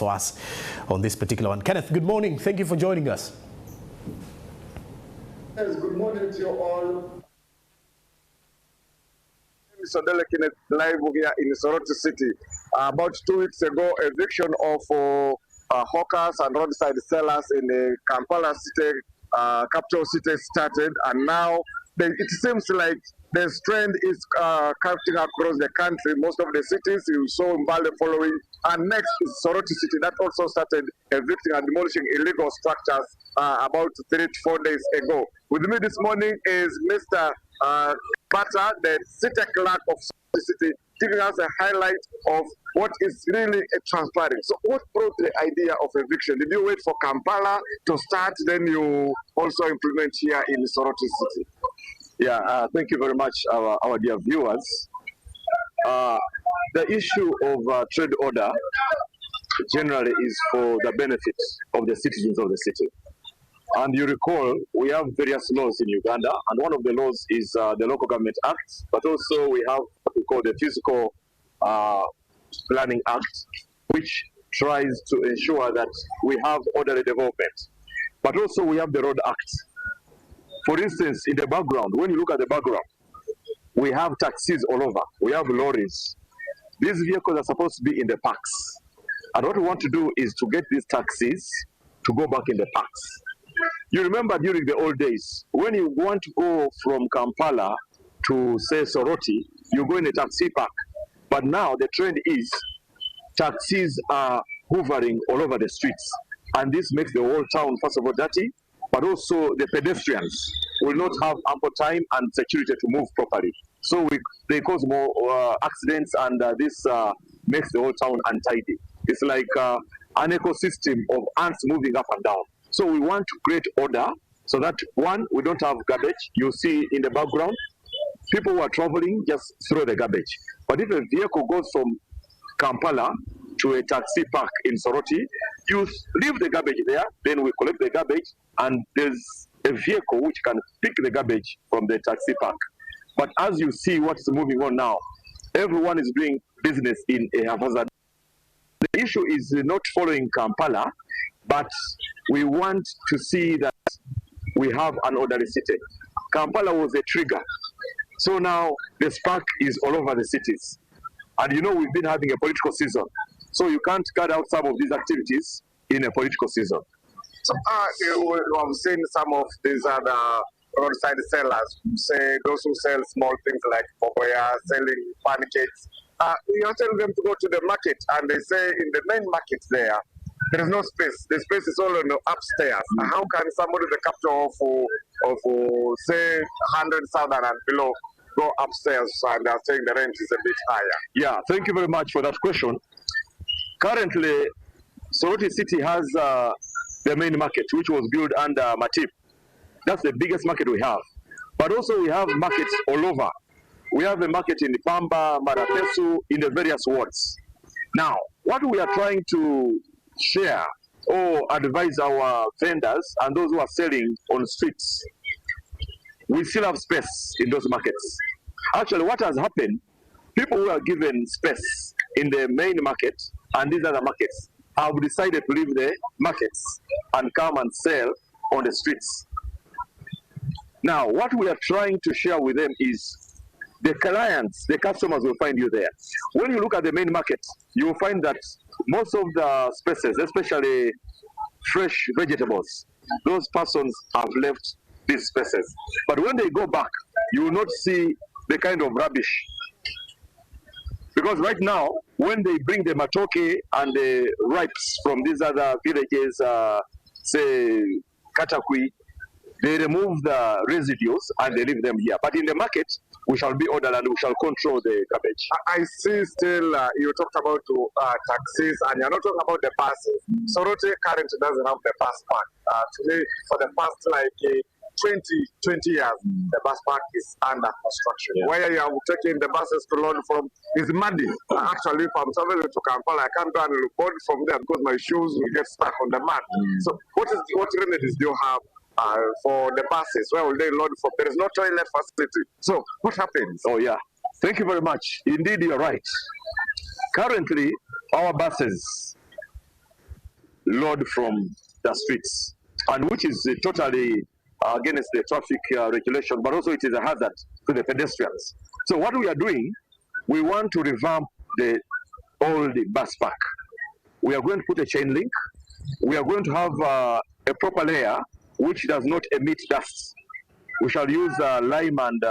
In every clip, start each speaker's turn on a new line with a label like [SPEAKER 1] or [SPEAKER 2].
[SPEAKER 1] for us on this particular one. Kenneth, good morning. Thank you for joining us.
[SPEAKER 2] Yes, good morning to you all. Mr. Delekin live here in Soroti City. About 2 weeks ago, eviction of hawkers and roadside sellers in the Kampala city, capital city started, and now it seems like the trend is casting across the country. Most of the cities you saw Mbale following, and next is Soroti City that also started evicting and demolishing illegal structures about 3 to 4 days ago. With me this morning is Mr. Bata, the city clerk of Soroti City, giving us a highlight of what is really transpiring. So what brought the idea of eviction? Did you wait for Kampala to start, then you also implement here in Soroti City?
[SPEAKER 3] Yeah, thank you very much, our dear viewers. The issue of trade order generally is for the benefit of the citizens of the city. And you recall, we have various laws in Uganda, and one of the laws is the Local Government Act, but also we have what we call the Physical Planning Act, which tries to ensure that we have orderly development. But also we have the Road Act. For instance, in the background, when you look at the background, we have taxis all over, we have lorries. These vehicles are supposed to be in the parks. And what we want to do is to get these taxis to go back in the parks. You remember during the old days, when you want to go from Kampala to, say, Soroti, you go in a taxi park. But now the trend is taxis are hovering all over the streets. And this makes the whole town, first of all, dirty, but also the pedestrians will not have ample time and security to move properly. So they cause more accidents, and this makes the whole town untidy. It's like an ecosystem of ants moving up and down. So we want to create order so that, one, we don't have garbage. You see in the background, people who are traveling just throw the garbage. But if a vehicle goes from Kampala to a taxi park in Soroti, you leave the garbage there, then we collect the garbage, and there's a vehicle which can pick the garbage from the taxi park. But as you see what's moving on now, everyone is doing business in a haphazard. The issue is not following Kampala, but we want to see that we have an orderly city. Kampala was a trigger. So now the spark is all over the cities. And you know we've been having a political season. So you can't cut out some of these activities in a political season.
[SPEAKER 2] So I'm seeing some of these other roadside sellers, say those who sell small things like popoya, selling pancakes. You're telling them to go to the market, and they say in the main market there is no space. The space is all on the upstairs. How can somebody in the capital of say 100,000 and below go upstairs, and they're saying the rent is a bit higher?
[SPEAKER 3] Yeah, thank you very much for that question. Currently, Soroti City has the main market, which was built under Matip. That's the biggest market we have. But also we have markets all over. We have a market in Pamba, Marapesu, in the various wards. Now, what we are trying to share or advise our vendors and those who are selling on streets, we still have space in those markets. Actually, what has happened, people who are given space in the main market and these other markets have decided to leave the markets and come and sell on the streets. Now, what we are trying to share with them is the clients, the customers will find you there. When you look at the main market, you will find that most of the spaces, especially fresh vegetables, those persons have left these spaces. But when they go back, you will not see the kind of rubbish. Because right now, when they bring the matoke and the ripes from these other villages, say Katakwi, they remove the residues and they leave them here. But in the market, we shall be ordered and we shall control the garbage.
[SPEAKER 2] I see still you talked about taxis, and you're not talking about the buses. Soroti currently doesn't have the bus park. Today, for the past like 20 years, the bus park is under construction. Yeah. Where you are taking the buses to load from is muddy. Actually, if I'm traveling to Kampala, I can't go and load from there because my shoes will get stuck on the mud. So what remedies do you have for the buses? Where will they load from? There is no toilet facility. So what happens?
[SPEAKER 3] Oh yeah, thank you very much. Indeed, you're right. Currently, our buses load from the streets, and which is totally against the traffic regulation, but also it is a hazard to the pedestrians. So what we are doing, we want to revamp the old bus park. We are going to put a chain link. We are going to have a proper layer which does not emit dust. We shall use lime and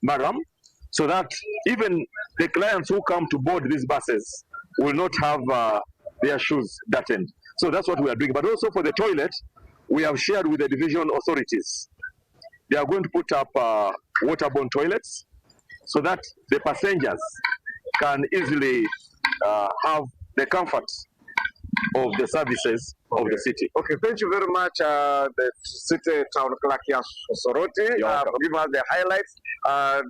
[SPEAKER 3] maram, so that even the clients who come to board these buses will not have their shoes dirtied. So that's what we are doing. But also for the toilet, we have shared with the division authorities. They are going to put up waterborne toilets so that the passengers can easily have the comfort of the services of the city.
[SPEAKER 2] Okay, thank you very much, the city town clerk here, Soroti, for giving us the highlights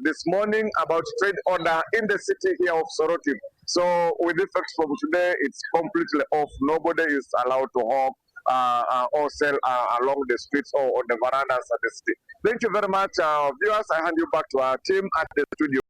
[SPEAKER 2] this morning about trade order in the city here of Soroti. So with effect from today, it's completely off. Nobody is allowed to hawk or sell along the streets or on the verandas of the city. Thank you very much, viewers. I hand you back to our team at the studio.